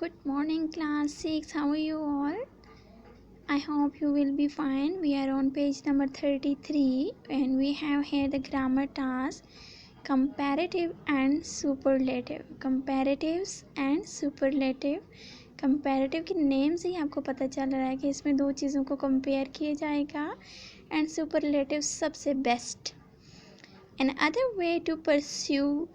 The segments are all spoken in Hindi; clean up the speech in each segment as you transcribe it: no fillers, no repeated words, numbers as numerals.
Good morning, class 6. How are you all? I hope you will be fine. We are on page number 33 and we have here the grammar task comparative and superlative. Comparatives and superlative. Comparative के नेम से ही आपको पता चल रहा है कि इसमें दो चीज़ों को कंपेयर किया जाएगा एंड सुपरलेटिव सबसे best. Another way to pursue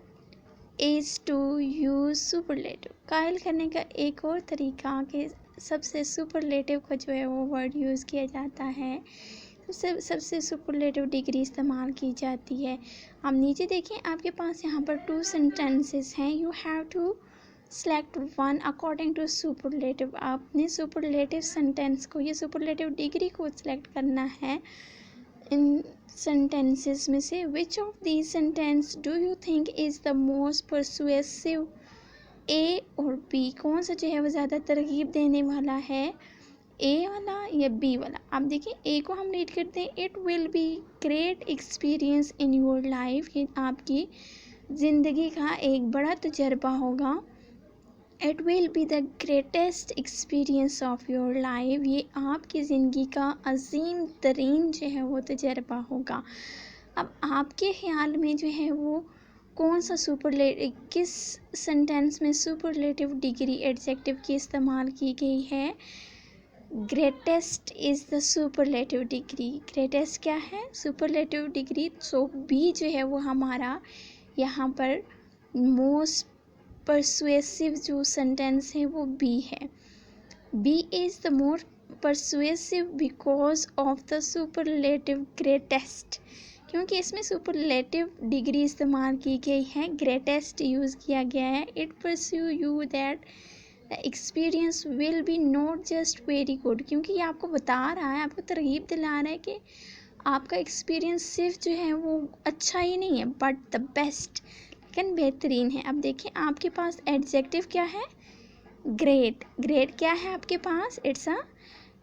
is to use superlative. कायल करने का एक और तरीका कि सबसे सुपरलेटिव का जो है वो वर्ड यूज़ किया जाता है, सबसे सुपरलेटिव डिग्री इस्तेमाल की जाती है. आप नीचे देखिए, आपके पास यहाँ पर 2 सेंटेंसेस हैं. You have to select one according to superlative. आपने सुपरलेटिव सेंटेंस को या सुपरलेटिव डिग्री को सिलेक्ट करना है. इन sentences में से which of these sentence do you think is the most persuasive? A और B कौन सा जो है वो ज़्यादा तरगीब देने वाला है, A वाला या B वाला? आप देखिए, A को हम रीड करते हैं. It will be great experience in your life. ये आपकी ज़िंदगी का एक बड़ा तजर्बा होगा. It will be the greatest experience of your life. ये आपकी ज़िंदगी का अजीम तरीन जो है वो तजर्बा होगा. अब आपके ख्याल में जो है वो कौन सा किस सेंटेंस में सुपरलेटिव डिग्री एडजेक्टिव की इस्तेमाल की गई है? Greatest is the superlative degree. Greatest क्या है? Superlative degree. सो बी जो है वो हमारा यहाँ पर मोस्ट परसुएसिव जो सेंटेंस है वो बी है. B is the more persuasive because of the superlative greatest. क्योंकि इसमें सुपरलेटिव डिग्री इस्तेमाल की गई है, ग्रेटेस्ट यूज़ किया गया है. It pursue you that the experience will be not just very good. क्योंकि ये आपको बता रहा है, आपको तरगीब दिला रहा है कि आपका एक्सपीरियंस सिर्फ जो है वो अच्छा ही नहीं है बट द बेस्ट, लेकिन बेहतरीन है. अब देखिए, आपके पास एडजेक्टिव क्या है? ग्रेट. ग्रेट क्या है आपके पास? It's a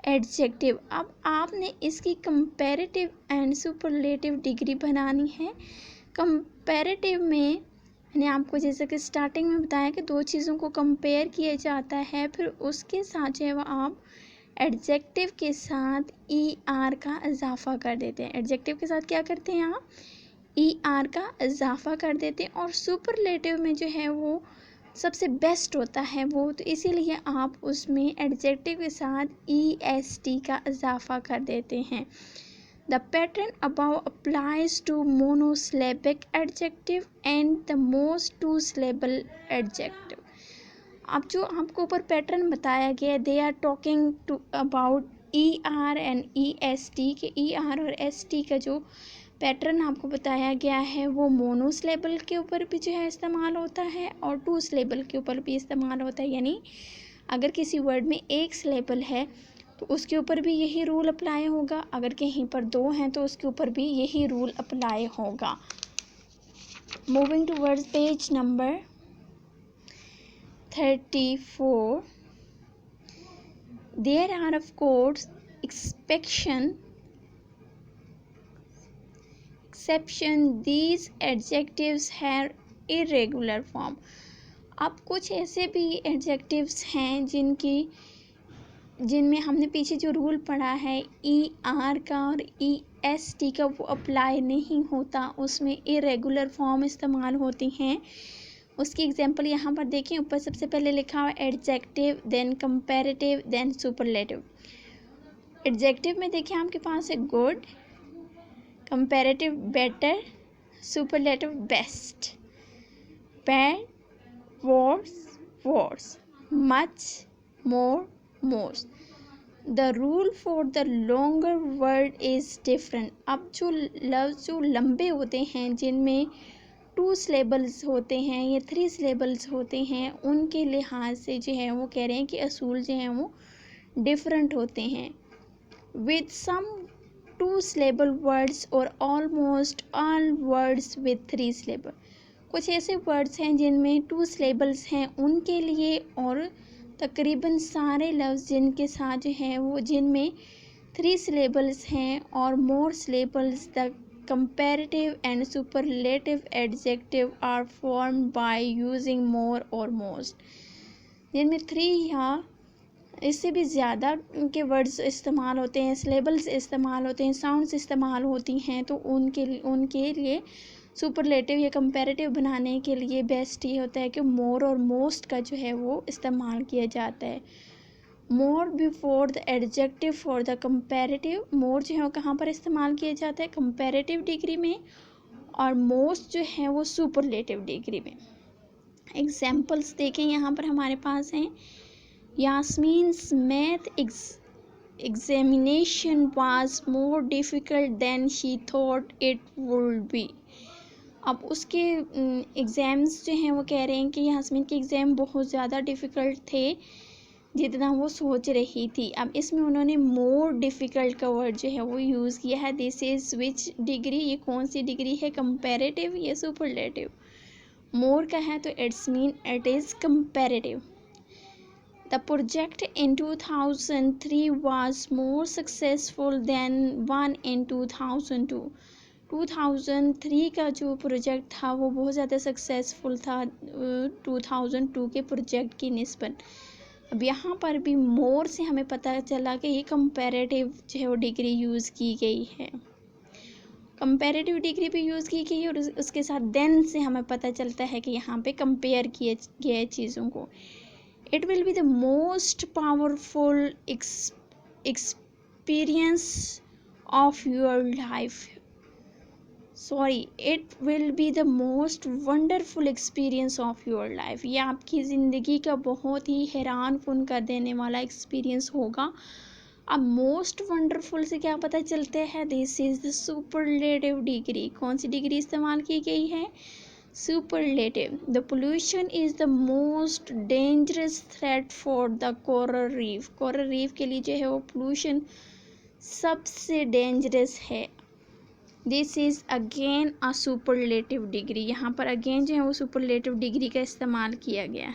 adjective. अब आपने इसकी कंपैरेटिव एंड सुपरलेटिव डिग्री बनानी है. कंपैरेटिव में मैंने आपको जैसे कि स्टार्टिंग में बताया कि दो चीज़ों को कंपेयर किया जाता है, फिर उसके साथ जो है वो आप एडजेक्टिव के साथ ER का इजाफा कर देते हैं. एडजेक्टिव के साथ क्या करते हैं आप? ER का इजाफा कर देते हैं. और सुपरलेटिव में जो है वो सबसे बेस्ट होता है वो, तो इसीलिए आप उसमें एडजेक्टिव के साथ EST का इजाफा कर देते हैं. The pattern above applies to monosyllabic adjective and the most two syllable adjective. अब जो आपको ऊपर पैटर्न बताया गया, they are talking to about ER and EST के ER और ST का जो पैटर्न आपको बताया गया है वो मोनोसिलेबल के ऊपर भी जो है इस्तेमाल होता है और 2 सिलेबल के ऊपर भी इस्तेमाल होता है. यानी अगर किसी वर्ड में 1 सिलेबल है तो उसके ऊपर भी यही रूल अप्लाई होगा, अगर कहीं पर 2 हैं तो उसके ऊपर भी यही रूल अप्लाई होगा. Moving towards page number 34. There are of course exception these adjectives have irregular form. अब कुछ ऐसे भी एडजेक्टिव्स हैं जिनमें हमने पीछे जो रूल पढ़ा है ER का और EST का वो अप्लाई नहीं होता, उसमें इरेगुलर फॉर्म इस्तेमाल होती हैं. उसकी एग्जांपल यहाँ पर देखिए, ऊपर सबसे पहले लिखा हुआ adjective, then comparative, then superlative. Adjective में देखिए आपके पास है good, comparative better, superlative best, bad worse, much, more, most. The rule for the longer word is different. अब जो लफ्ज़ जो लंबे होते हैं, जिनमें 2 सिलेबल्स होते हैं या 3 सिलेबल्स होते हैं, उनके लिहाज से जो है वो कह रहे हैं कि असूल जो हैं वो डिफरेंट होते हैं. विद सम 2 syllable words और almost all words with 3 syllable. कुछ ऐसे वर्ड्स हैं जिनमें 2 syllables हैं उनके लिए, और तकरीबन सारे लफ्ज़ जिनके साथ जो है वो जिनमें 3 syllables हैं और more syllables. The comparative and superlative adjective are formed by using more or most. जिनमें 3 या इससे भी ज़्यादा के वर्ड्स इस्तेमाल होते हैं, सिलेबल्स इस्तेमाल होते हैं, साउंड्स इस्तेमाल होती हैं, तो उनके लिए सुपरलेटिव या कंपैरेटिव बनाने के लिए बेस्ट ये होता है कि मोर और मोस्ट का जो है वो इस्तेमाल किया जाता है। More before the adjective for the comparative, more जो है वो कहाँ पर इस्तेमाल किया जाता है? कंपैरेटिव डिग्री में, और मोस्ट जो है वो सुपरलेटिव डिग्री में। एग्जाम्पल्स देखें यहाँ पर हमारे पास हैं। Yasmin's math examination was more difficult than she thought it would be। अब उसके एग्ज़ाम्स जो हैं वो कह रहे हैं कि यास्मीन के एग्ज़ाम बहुत ज़्यादा डिफ़िकल्ट थे जितना वो सोच रही थी। अब इसमें उन्होंने मोर डिफ़िकल्ट का वर्ड जो है वो यूज़ किया है। दिस इज़ विच डिग्री, ये कौन सी डिग्री है? कंपैरेटिव या सुपरलेटिव? मोर का है तो it's mean it is comparative. The project in 2003 was more successful than one in 2002। 2003 का जो प्रोजेक्ट था वो बहुत ज़्यादा सक्सेसफुल था 2002 के प्रोजेक्ट की निस्बत। अब यहाँ पर भी मोर से हमें पता चला कि ये कंपैरेटिव जो है वो डिग्री यूज़ की गई है, कंपैरेटिव डिग्री भी यूज़ की गई, और उसके साथ देन से हमें पता चलता है कि यहाँ पे कंपेयर किए गए चीज़ों को। It will be the most powerful experience of your life। Sorry, it will be the most wonderful experience of your life। ये आपकी ज़िंदगी का बहुत ही हैरान कुन कर देने वाला एक्सपीरियंस होगा। अब मोस्ट वंडरफुल से क्या पता चलता है? This is the superlative degree. कौन सी डिग्री इस्तेमाल की गई है? Superlative। The pollution is the most dangerous threat for the coral reef। coral reef के लिए जो है वो pollution सबसे डेंजरस है। This is again a superlative degree। यहाँ पर again जो है वो superlative डिग्री का इस्तेमाल किया गया है।